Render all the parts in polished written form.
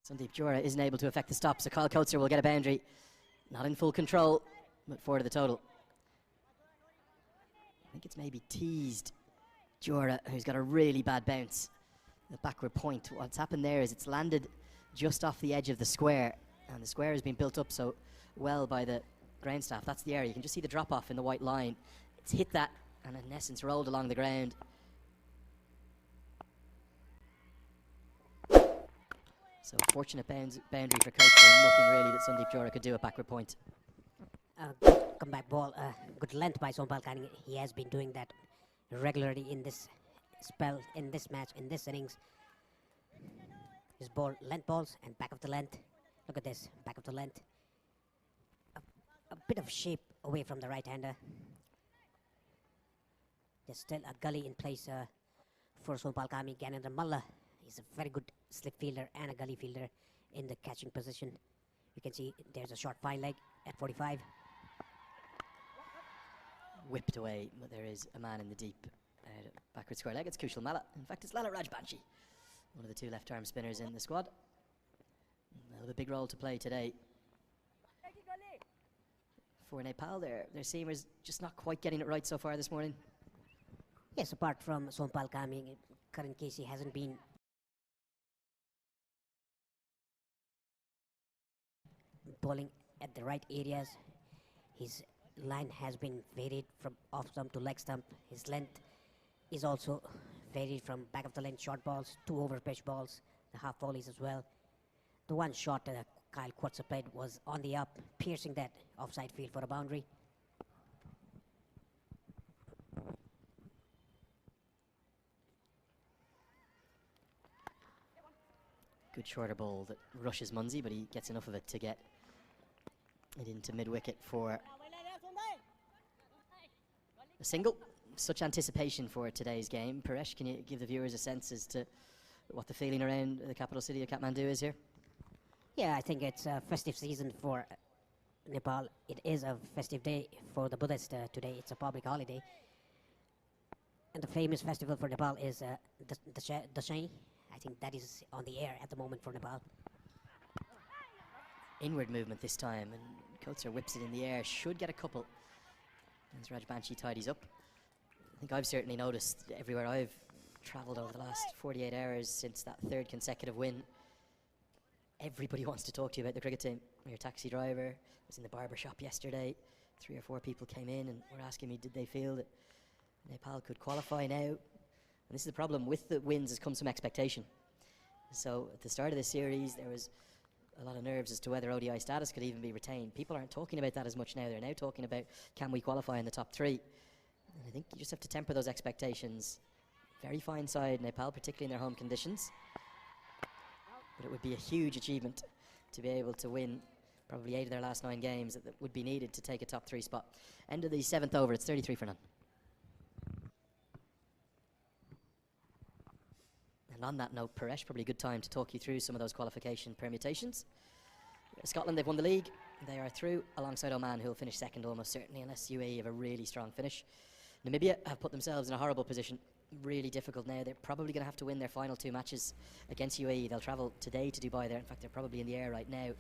Sandeep Jora isn't able to affect the stop, so Kyle Coates will get a boundary. Not in full control, but 4 to the total. I think it's maybe teased Jora, who's got a really bad bounce. The backward point. What's happened there is it's landed just off the edge of the square, and the square has been built up so well by the ground staff. That's the area. You can just see the drop off in the white line. It's hit that and in essence rolled along the ground. So fortunate boundary for Coates, and nothing really that Sandeep Jora could do at backward point. Good comeback ball, good length by Sompal Kani. He has been doing that regularly in this spell, in this match, in this innings. His ball, length balls and back of the length. Look at this, back of the length. A bit of shape away from the right-hander. There's still a gully in place for Sompal Kani. Gyanendra Malla is a very good slip fielder and a gully fielder in the catching position. You can see there's a short fine leg at 45. Whipped away, but there is a man in the deep backward square leg. It's Kushal Malla. In fact, it's Lala Rajbanshi, one of the 2 left-arm spinners in the squad. They'll have a big role to play today. For Nepal, their seamers just not quite getting it right so far this morning. Yes, apart from Sompal Kani, Karan Casey hasn't been bowling at the right areas. His line has been varied from off stump to leg stump. His length is also varied from back of the length short balls to over pitch balls, the half volleys as well. The one shot Kyle Coates played was on the up, piercing that offside field for a boundary. Good shorter ball that rushes Munsey, but he gets enough of it to get it into mid-wicket for a single. Such anticipation for today's game. Paresh, can you give the viewers a sense as to what the feeling around the capital city of Kathmandu is here? Yeah, I think it's a festive season for Nepal. It is a festive day for the Buddhists today. It's a public holiday. And the famous festival for Nepal is Dashain. I think that is on the air at the moment for Nepal. Inward movement this time, and Coates whips it in the air. Should get a couple as Rajbanshi tidies up. I think I've certainly noticed everywhere I've travelled over the last 48 hours since that 3rd consecutive win, everybody wants to talk to you about the cricket team. Your taxi driver was in the barber shop yesterday. 3 or 4 people came in and were asking me, did they feel that Nepal could qualify now? And this is the problem with the wins, has come some expectation. So at the start of the series, there was a lot of nerves as to whether ODI status could even be retained. People aren't talking about that as much now. They're now talking about, can we qualify in the top 3? And I think you just have to temper those expectations. Very fine side, Nepal, particularly in their home conditions. But it would be a huge achievement to be able to win probably 8 of their last 9 games that would be needed to take a top 3 spot. End of the 7th over, it's 33 for none. And on that note, Paresh, probably a good time to talk you through some of those qualification permutations. Scotland, they've won the league. They are through alongside Oman, who will finish 2nd almost certainly, unless UAE have a really strong finish. Namibia have put themselves in a horrible position. Really difficult now. They're probably going to have to win their final 2 matches against UAE. They'll travel today to Dubai there. In fact, they're probably in the air right now.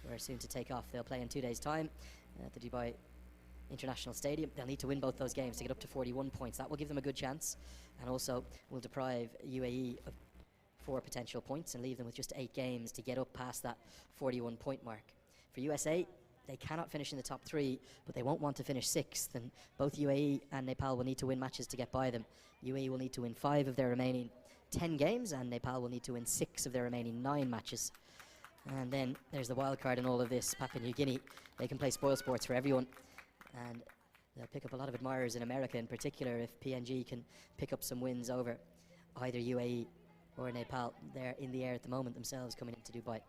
We're soon to take off. They'll play in 2 days' time at the Dubai International Stadium. They'll need to win both those games to get up to 41 points. That will give them a good chance, and also will deprive UAE of 4 potential points and leave them with just 8 games to get up past that 41 point mark. For USA, they cannot finish in the top 3, but they won't want to finish 6th, and both UAE and Nepal will need to win matches to get by them. UAE will need to win 5 of their remaining 10 games, and Nepal will need to win 6 of their remaining 9 matches. And then there's the wild card in all of this, Papua New Guinea. They can play spoil sports for everyone, and they'll pick up a lot of admirers in America in particular if PNG can pick up some wins over either UAE or Nepal. They're in the air at the moment themselves coming into Dubai.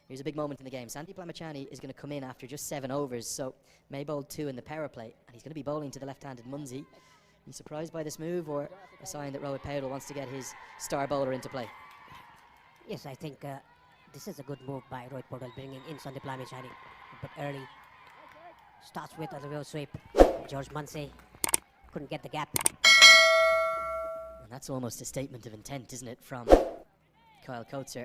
Here's a big moment in the game. Sandeep Lamachani is going to come in after just 7 overs, so may bowl 2 in the power play, and he's going to be bowling to the left-handed Munsey. Are you surprised by this move, or a sign that Rohit Paudel wants to get his star bowler into play? Yes, I think this is a good move by Rohit Paudel, bringing in Sandeep Lamachani a bit early. Starts with a reverse sweep. George Munsey couldn't get the gap. And that's almost a statement of intent, isn't it, from Kyle Coates.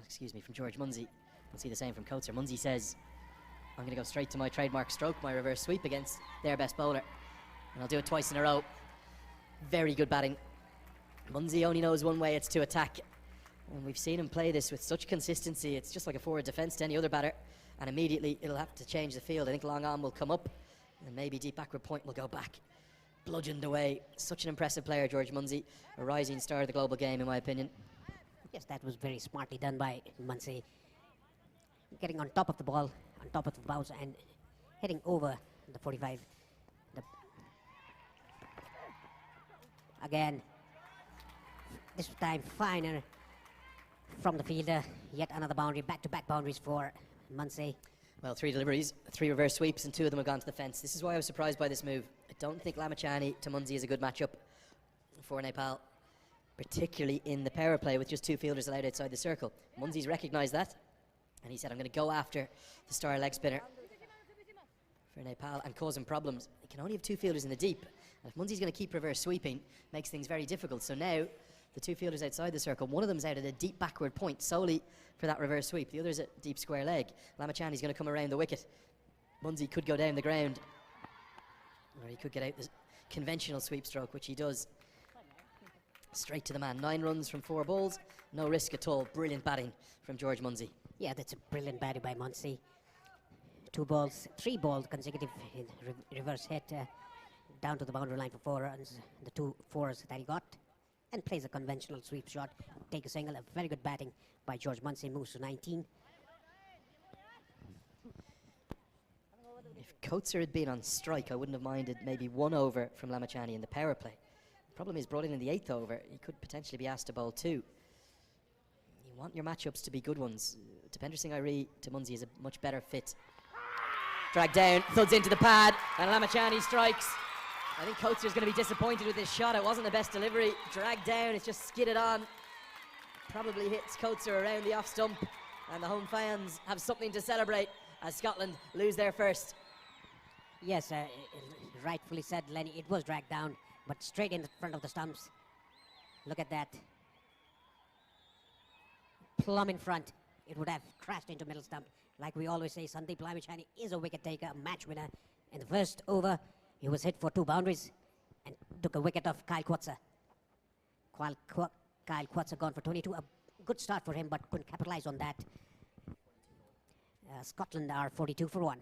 excuse me, from George Munsey. We'll see the same from Coates. Munsey says, I'm going to go straight to my trademark stroke, my reverse sweep against their best bowler. And I'll do it twice in a row. Very good batting. Munsey only knows one way, it's to attack. And we've seen him play this with such consistency. It's just like a forward defence to any other batter. And immediately it'll have to change the field. I think long on will come up. And maybe deep backward point will go back. Bludgeoned away. Such an impressive player, George Munsey. A rising star of the global game, in my opinion. Yes, that was very smartly done by Munsey. Getting on top of the ball, on top of the bounce, and heading over the 45. Again, this time finer from the fielder. Yet another boundary, back-to-back boundaries for Munsey. Well, 3 deliveries, 3 reverse sweeps, and 2 of them have gone to the fence. This is why I was surprised by this move. I don't think Lamachani to Munsey is a good matchup for Nepal, particularly in the power play with just 2 fielders allowed outside the circle. Munsey's recognised that, and he said, I'm going to go after the star leg spinner for Nepal and cause him problems. He can only have 2 fielders in the deep, and if Munsey's going to keep reverse sweeping, makes things very difficult. So now, the 2 fielders outside the circle, one of them's out at a deep backward point solely for that reverse sweep. The other's at deep square leg. Lamachani's going to come around the wicket. Munsey could go down the ground, or he could get out the conventional sweep stroke, which he does. Straight to the man. 9 runs from 4 balls. No risk at all. Brilliant batting from George Munsey. Yeah, that's a brilliant batting by Munsey. 2 balls, 3 balls consecutive reverse hit down to the boundary line for 4 runs. The 2 fours that he got, and plays a conventional sweep shot. Take a single. A very good batting by George Munsey. Moves to 19. If Coates had been on strike, I wouldn't have minded maybe 1 over from Lamachani in the power play. The problem is, brought in the 8th over, he could potentially be asked to bowl 2. You want your matchups to be good ones. Depender Singh Airi to Munsey is a much better fit. Dragged down, thuds into the pad, and Lamachani strikes. I think Coates is going to be disappointed with this shot. It wasn't the best delivery. Dragged down, it's just skidded on. Probably hits Coates around the off stump, and the home fans have something to celebrate as Scotland lose their first. Yes, rightfully said, Lenny. It was dragged down, but straight in the front of the stumps. Look at that. Plumb in front. It would have crashed into middle stump. Like we always say, Sandeep Lamachani is a wicket taker, a match winner. In the first over, he was hit for 2 boundaries and took a wicket off Kyle Quatsa. Kyle Quatsa gone for 22. A good start for him, but couldn't capitalize on that. Scotland are 42 for 1.